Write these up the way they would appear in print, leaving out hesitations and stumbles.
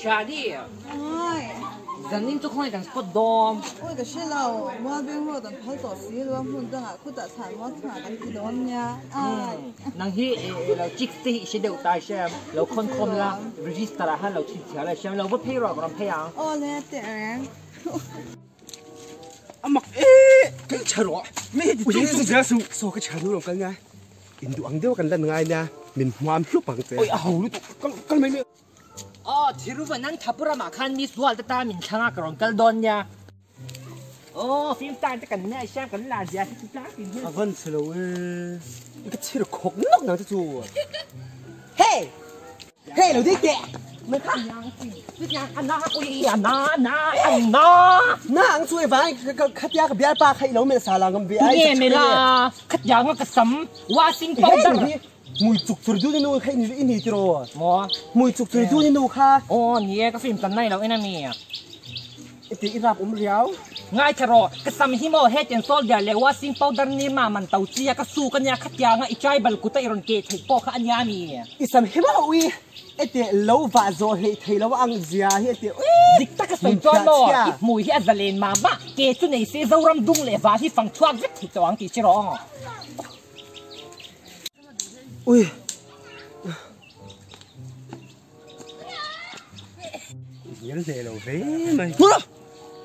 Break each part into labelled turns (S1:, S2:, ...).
S1: chả đi
S2: ai
S1: dần nín cho không đằng sport đom
S2: ôi cái xe lâu mua bên mua tận phải tổ xí luôn muốn tận à khu tạ sản mua sản cái gì đó nha ai
S1: năng hi là chích sĩ sẽ đều tài xemเราคนคมละ register ให้เราชิดเสียเลยใช่ไหมเราไม่payหรอกเราpayอ่ะ
S2: ô nè tiền
S3: mặc cái chờ đó mấy cái chuyện gì số số cái chờ đó cái ngay in đồ ăn điêu cái lần ngay nha mình hoàn lúc bằng thế ôi hầu lúc con mấy nữa
S1: 지루가 난 잡으라 막한 미수할 때 따면 창아 그런 깔돈냐 phim tan cho cảnh này xem cảnh là gì thì lá thì
S3: à vâng xin lỗi cái chế độ khóc lóc nào cho chú hey hey đâu đi kìa
S1: mày khát nhang gì nhang anh nó ui anh nó
S3: anh chui vào khát nhang cái bia ba khai lâu mình xả lang cái bia
S1: nghe mày là khát nhang cái sắm hoa sinh bao giờ
S3: mùi chục rồi chú nó khai như in hết rồi
S1: mò
S3: mùi chục rồi chú nó khai
S1: nhé cái phim tận này là cái này mày
S3: thì ít rap riau
S1: ngay chả rồi cái sắm hi mò hết trên sol giờ hoa sinh bao giờ ni mà mình tàu chia cái su cái nhà khát nhang cái chai bal cụ tay rồi kê thấy po cái anh nhà mày
S3: ít sắm hi mò ui ete lâu và rồi hệ thấy lâu ăn già ete
S1: dịch ta cái sợi cho nó ít mùi hết giờ lên mà ba kê chỗ này sẽ dâu ram dung lệ và hi phẳng thoát rất thì cho anh kì chứ rồi
S3: ui nhớ thế lâu thế mày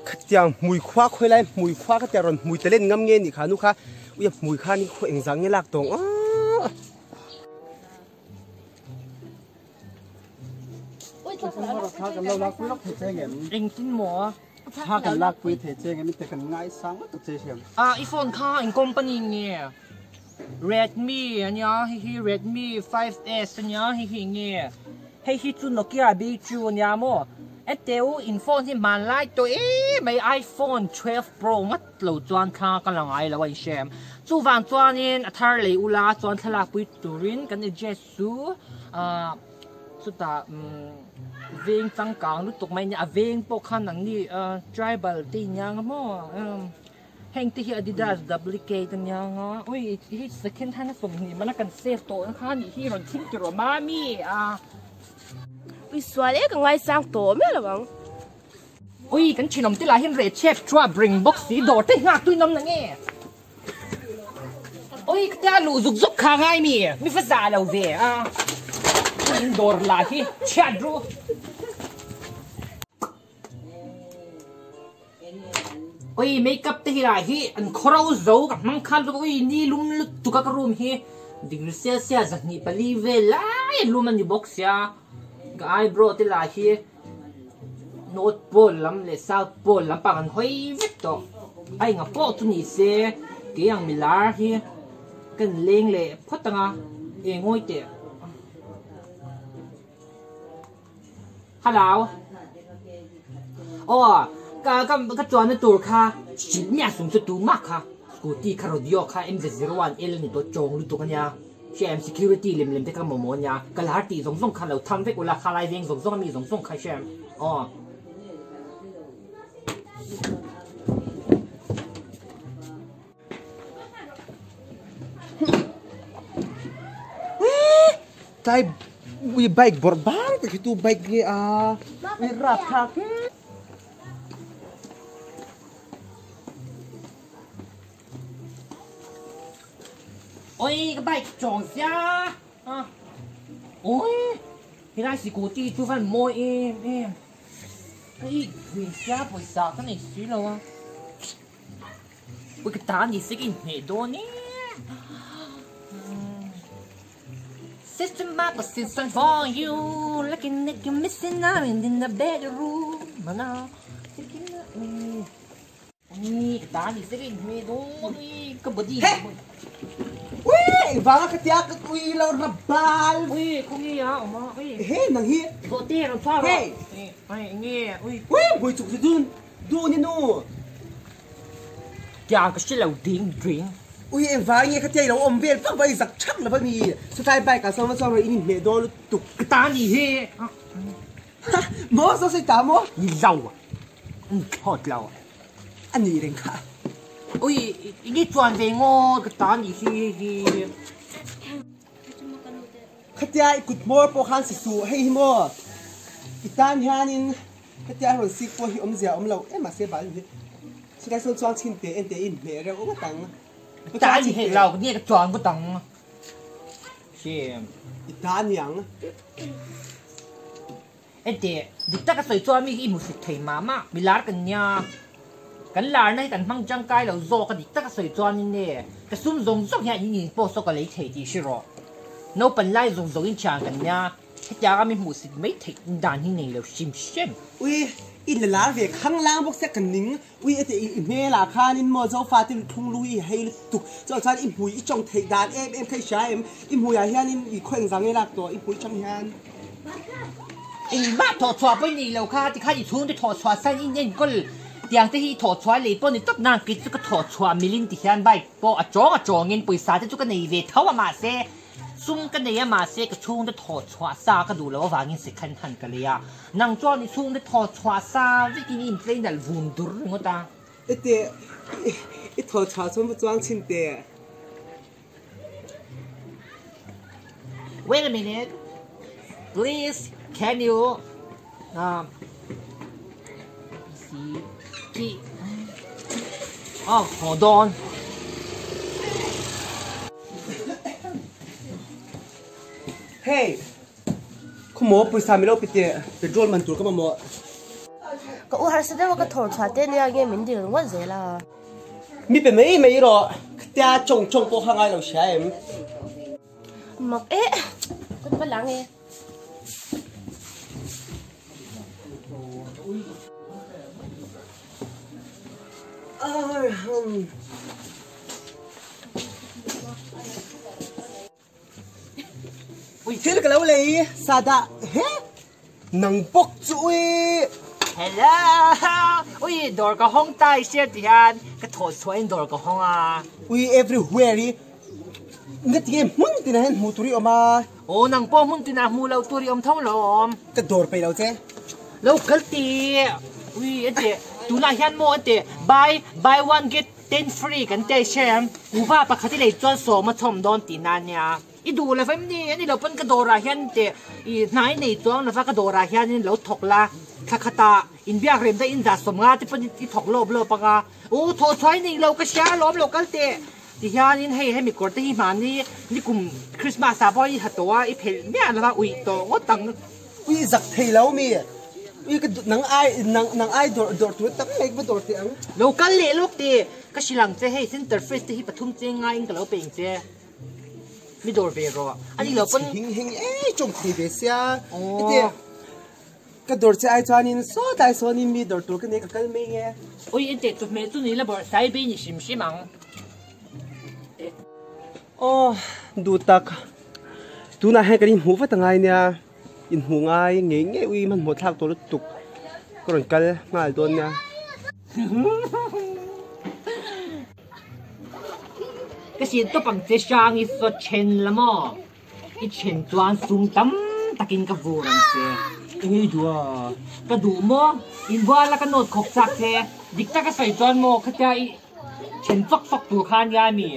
S3: khát tiếng mùi khoa khơi lại mùi khoa khát tiếng rồi mùi tê lên ngâm nghe nhỉ khá nu khá ui mùi khá ni khơi ảnh dáng như lạc tông
S1: anh tin mò
S3: ถ้ากันลากไปเทเจงมันแต่กันง่ายสังตัวเจเชียม
S1: iPhone ค่าอัน company เนี่ย Redmi อันนี้ฮี Redmi 5S อันนี้ฮีเนี่ยฮีจุนโนเกียบีจูเนี่ยมั้งเดี๋ยวอินโฟนที่มันไล่ตัวไม่ iPhone 12 Pro มัดเหล่าจวนค่ากันละไงละวันแชมจู่วันจวนนี่อัธร์เลยอุลาจวนทลากไปตูรินกันเจสูสุดท้ายเวงจังกังรู้ตกไหมเนี่ยเวงพวกขันนั่นนี่tribal ตีอย่างมั้งแห่งที่ Adidas duplicate อย่างงั้นอุ้ยที่ second hand ส่งนี่มันกันเซฟตัวนะคะนี่ที่เราทิ้งตัวมามี
S4: อุ้ยสวยเลยกันไงสร้างตัวไม่หรอบัง
S1: อุ้ยกันชินมที่ลายเห็นเรดเชฟชัวบริงบ็อกสีโดดที่หักตุยนมนั่งเงี้ยอุ้ยก็ลูซุกซุกข้างไงมีภาษาเราเว้ยอินดอร์ลาที่ชาดรูอุ้ยเมคอัพที่ไรฮีอันคราวโจกับมังคันอุ้ยนี่ลุมลุตุกกระรูมฮีดิ่งเสียจากนี่ไปลีเวลาลุมมันอยู่บ็อกซ์ยาก็ไอโบรที่ไรฮีโน้ตโปลลำเลสาวโปลลำปากันห้อยวิตต์ไอ้งับโปตุนี่เสียเกี่ยงมิลาร์ฮีกันเลี้ยงเล่พัดงาเองง่อยเตะฮัลโหลก็จวนในตัวค่ะชิ้นเนี่ยสูงสุดตัวมากค่ะสกูตี้คาร์ดิโอค่ะ MZ01L นี่ตัวจงหรือตัวกันยาเชื่อม security เล็มๆที่กันหมดเนี่ยกระลาตีส่งค่ะเราทำให้กุลาคาไลเองส่งมีส่งค่ะเชื่อม
S3: ใจวิบค์บอร์บ้านแต่คือตัวไบค์เนี่ยวิรับทัก
S1: โอ้ยก็ไปจองเสียโอ้ยที่ได้สิกูตีทุกวันโมเองไอ้วิ่งเสียปวดสาวตั้งแต่สิแล้วอ่ะกูก็ตามนี่สิกินเหตุโดนนี่ System map was system for you looking like you're missing out in the bedroom มาแล้วนี่ก็ตามนี่สิกินเหตุโดนนี่ก็บดี
S3: อุ้ยว่าก็เจ้าก็อุ้ยเราระบาย
S1: อุ้ยคุยอ่ะออกมาอุ้ย
S3: เฮ้ยนังเฮีย
S1: ตัวเตี้ยเราชอบเฮ้ยไอ้เงี้ยอุ้ย
S3: บุยจุกจะดูนี่นู่
S1: จางก็ใช่เราดิ้ง
S3: อุ้ยว่าเงี้ยก็เจ้าเราอมเบียร์ฟังไปสักชักแล้วพอมีสุดท้ายไปกับสองเราอินเมโดนตุก
S1: ตานี่เฮ้
S3: หมอสุดท้ายหมอ
S1: นี่เราอ่ะทอดเรา
S3: อันนี้เองค่ะ
S1: อุ้ยนี่จวนเวงอก็ตานี่เฮ้
S3: ขจายกุดมัวโปคันสิสูให้หมอ tan hianin cái tia rồi xịt qua hi giờ lâu em mà sẽ bảo gì sẽ cái son choang chín tiền tiền in mẹ rồi cũng tăng
S1: ta gì hết lâu cái cái choang cũng tăng xem
S3: tan nhang
S1: em để đi ta cái sợi choang mi cái một sự thấy mà mi lá cái nhà cái lá này cái mang trăng cái lâu rồi cái đi ta cái sợi choang này cái sum rong rong hiện nhìn bao số cái lấy thấy đi xí rồi nó本来rong rong in chang cái nhà cái nhà cái mi một sự mấy thấy đàn hình này lâu xem
S3: ui ít là về khang lang bốc sẽ cần nín ui thì mẹ là khan in mua dấu pha tin thung lui hay tục cho cha im hui trong thầy đàn em khai trái em im hui à hian in khoảnh rằng ấy lạc tổ im hui trong hian
S1: in bắt thọ xóa bên này lâu kha thì kha đi xuống thì thọ xóa sang in nhân có tiếng thì hi thọ xóa lấy bên này tất năng cái cái thọ xóa milin thì hian bay po à chó nhân bồi sa thì cái này về tháo mà xe xung cái này mà xe cái chung thì thọ xóa sa cái đủ lâu vàng in sẽ khăn hẳn cái này à năng cho ni chung thì thọ xóa sa với cái in trên là vùng dur người ta
S3: ít thọ xóa xong một trang chín tiền
S1: Wait a minute please can you see oh hold on
S3: hey không mua pizza mình đâu bị tiền petrol mình tụi cái mà mua
S4: có u har sẽ đâu cái thổi thoát tên này nghe mình điều nó dễ là
S3: mi bị mấy rồi tia trồng bộ hàng ai đâu xài em
S4: mặc ế con bắt lắng nghe
S3: ui thế là cái lâu này sao đã hết nằng bốc chuối
S1: hello ui door cái hông tai xe thì han cái thổi xoay door cái hông à
S3: ui everywhere đi nghe tiếng muốn tin là mua turi mà
S1: ô nàng po muốn tin là mua lâu turi thông lom
S3: cái doorไปแล้วเจ้
S1: lâu cái ti ui anh chị tu na hian mo anh chị buy one get 10 free กันเตเชมกูว่าปะคัดที่เลยจวนโสมาทอมดอนตีนานเนี่ยอีดูเลยฟิมนี่อันนี้เราเป็นกระโดราฮินเตอีนายในตัวนะฟ้ากระโดราฮินนี่เราถกละข้าขตาอินเบียเรมได้อินดัสสมงาที่เป็นที่ถกโลบโลปะกาโอ้โถช่วยนี่เราก็เชียร์ล้อมเรากันเตที่ฮินนี่ให้มีกอดที่มันนี่กลุ่มคริสต์มาสซาบอยหัดตัวอีเพลเนี่ยนะว่าอุ้ยตัวก็ตั้ง
S3: อุ้ยจักเทแล้วมีอุ้ยก็นังไอดอร์ตัวตั้งเล็กไม่ดอร์เตียง
S1: เรากันเละลูกเตก็ชิลังเจให้เซ็นเตอร์เฟสที่ปทุมเจง่ายก็เราเป็นเจไม่โดนเวรออันนี้เราเป็น
S3: หิงจงทีเดียเดียก็ดอร์เจไอจานินโซได้โซนินมีดอร์ตัวกันเนี่ยก็ไม่เงี้ย
S1: โอ้ยเด็กจุดเมตุนี่ละบ่ใส่เบนี่ชิมชิมัง
S3: โอ้ดูตักดูน่าให้กันอินหูฟัดตั้งไงเนี่ยอินหูง่ายเงี้ยอุ้ยมันหมดทางตัวรถตุกก็รอนกันง่ายโดนเนี่ย
S1: ก็สิตัวปังเจช่างอีสดเชนละมั้งอีเชนจวนซุ่มตั้มตะกินกับวัวรังเจเอ้ยดัวก็ดูมั้งอินว่าแล้วก็โนดขบสักเจดิกตาก็ใส่จวนมั้งเขาจะอีเชนซอกตัวข้างยามี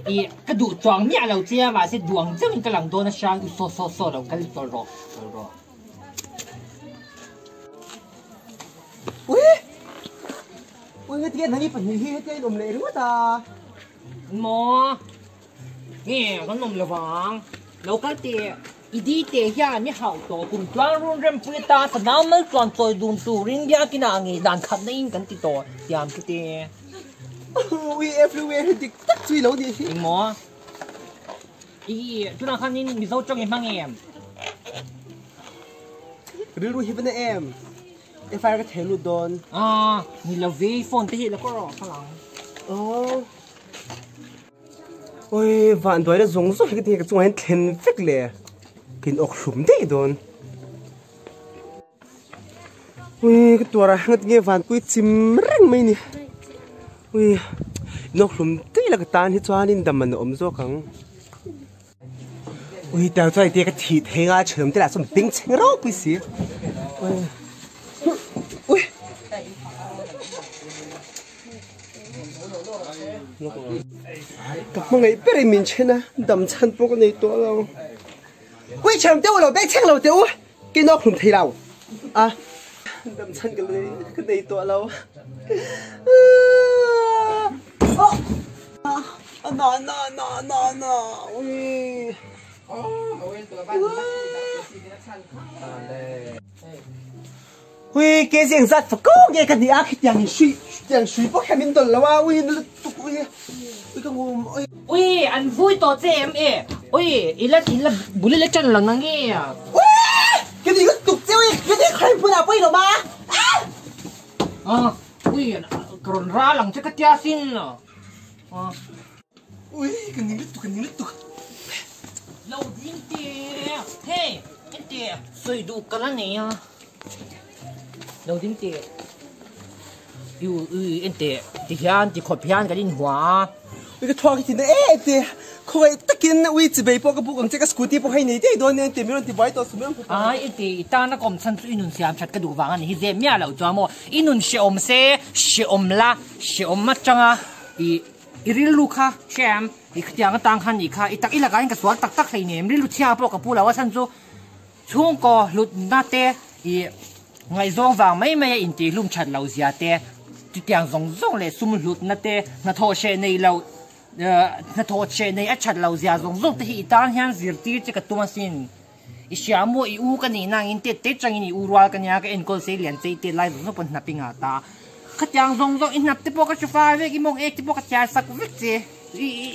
S1: อีก็ดูจวงเนี่ยเราเจ้ามาสิดวงเจ้ามันกำลังโดนช่างอีโซเราก็เลยตัวรอ
S3: อุ้ยเตี้ยนั่นนี่เป็นเตี้ยลมเลยหรือว่าตา
S1: หมอเนี่ยขนมระวังแล้วก็เตะอีดีเตะยาไม่ห่าวตัวกลุ่มกลางรุ่นเริ่มพูดตาสนามมันกลางซอยดุมตูรินยากินอะไรด่านขัดในอินกันติดต่อยามก็เตะ
S3: อุ้ย everywhere ดิตักช่วยเราดิ
S1: หมออีทุนอาคารนี้มีโซ่จ้องยังมั่งเอ็ม
S3: รู้ฮิปนะเอ็มไอ้ไฟก็เทลูดอน
S1: มีเราวีโฟนที่แล้วก็รอข้างหลัง
S3: โอ้ยวันตัวนี้สงสัยก็ที่ก็จงให้เทนฟิกเลยกินออกสุ่มได้โดนอุ้ยก็ตัวอะไรก็ที่วันกุยจิมเร่งไหมนี่อุ้ยนกสุ่มได้แล้วก็ตานที่จวนนี่ดำมันอมโซ่ขังอุ้ยแต่ตัวไอ้เด็กก็ถีเทงาเฉิมแต่ละสมปิ้งเชิงเราไปสิอุ้ยกับมึงไอ้เป็นไอ้มินเชนะดำชันพวกในตัวเราอุ้ยเฉิมเดี๋ยวเราแบกเชิงเราเดี๋ยวกินนกสุ่มทีเรา à đâm chân cái này tụi lâu nó ui ui cái gì giật phải có cái gì á cái tiếng suy bốc hết mình tuần lâu à ui nó tụt ui cái ngô
S1: ui anh vui to chứ em ui ý là bùi lên chân lần năng nghe
S3: cái gì nó tụt chứ ui cái gì khai bữa nào bây giờ mà
S1: ui còn ra lần chắc cái tia xin à
S3: ui cái gì nó tụt
S1: lâu dính tiền hey cái tiền sôi đủ cái này à lâu dính tiền yêu anh tiền thì hiện thì khó hiện cái điện hoa
S3: cái thoa cái gì đấy tiền khôi tất nhiên ui chỉ bị bao cái bộ công cái scooty bộ hay này đấy đôi nên tiền mình thì vay to số mình
S1: anh tiền ta nó còn sản xuất inun xem chặt cái đồ vàng này thì mía lâu cho mà inun xem se xem la xem mắt chẳng à irilu kha xem cái tiếng tang khan đi kha itak ilaga cái suat tak hay nem rilu chia po cái pula wa san chu chung ko lut na te ngày zong vàng mấy in ti lum chat lâu zia te tiếng zong le sum lut na te na tho she nei lâu na tho she nei a chat lâu zia zong te hi tan hian zir ti che ka tuma sin isiamo u ka ni nang in te chang in urwal ka nya ka enkol se lian che te lai zong pon na pinga ta khatyang zong in nap te po ka chufa ve ki mong ek te po ka cha sak ve che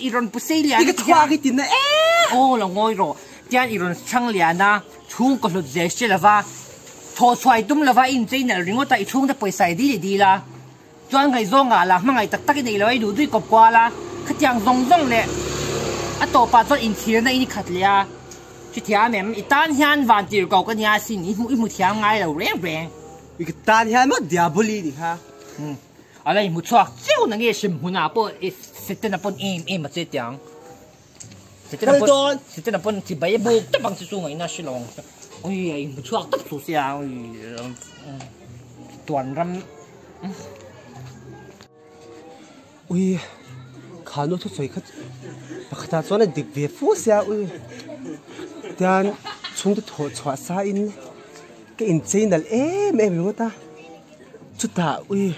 S1: iron puselia
S3: cái thoa cái gì đấy
S1: là ngồi rồi tian iron chang lia na chung ko lut je she lava tho choi tum lava in che na ringo ta chung da paisa di la chuan ngai zonga la mangai tak nei loi du dui kop kwa la khatyang zong le a to pa chon in thir na in khat lia chi thia mem itan hian van tir ko ka nya sin i mu thiam ngai lo reng
S3: cái tan hiền mất diaboli đi ha
S1: alai mu chuak chiu na nge sim huna po sitten na pon em ma che tiang sitten na pon ti bai bu ta bang su ngai na shilong ui ai mu chuak tap su sia ui tuan ram
S3: ui khá nó thôi phải khát bạc ta cho nên được về phố xe ui đàn chúng tôi thổi xóa xa in cái in trên là em luôn ta chút ta ui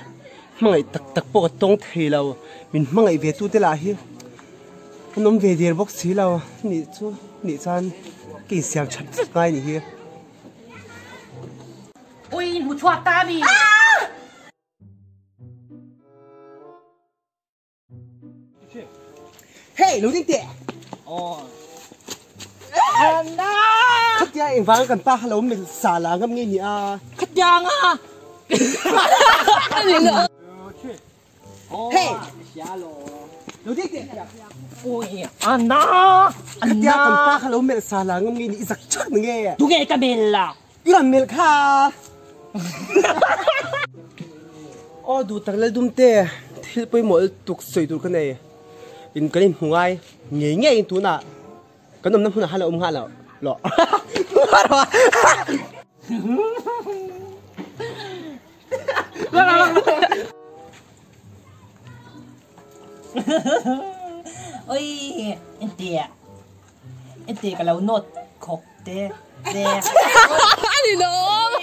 S3: mang ngày tắc bộ tông thầy lâu mình mang ngày về tu thế là hi nó về đi bốc xí lâu nị chan cái xiang chặt rất ngay nị hi
S1: ui mu chuak ta bi
S3: hey lũ tinh tệ
S1: Anna
S3: khát gia em vang cần pa lâu mình xả lá ngâm nghe nhỉ à
S1: khát giang à
S3: hey lũ tinh tệ
S1: ui Anna
S3: khát gia cần pa lâu mình xả lá ngâm nghe nhỉ giặc chắc nghe
S1: tu nghe Camilla
S3: ilan mel kha ô du tắc lên đun tê thil bơi mỗi tục sợi tục cái này in cái này hùng ai nghe in tu nà cái nấm hùng hai là hai lọ
S1: ôi em tiệt cái lâu nốt khóc tê tê
S4: Anh đi nữa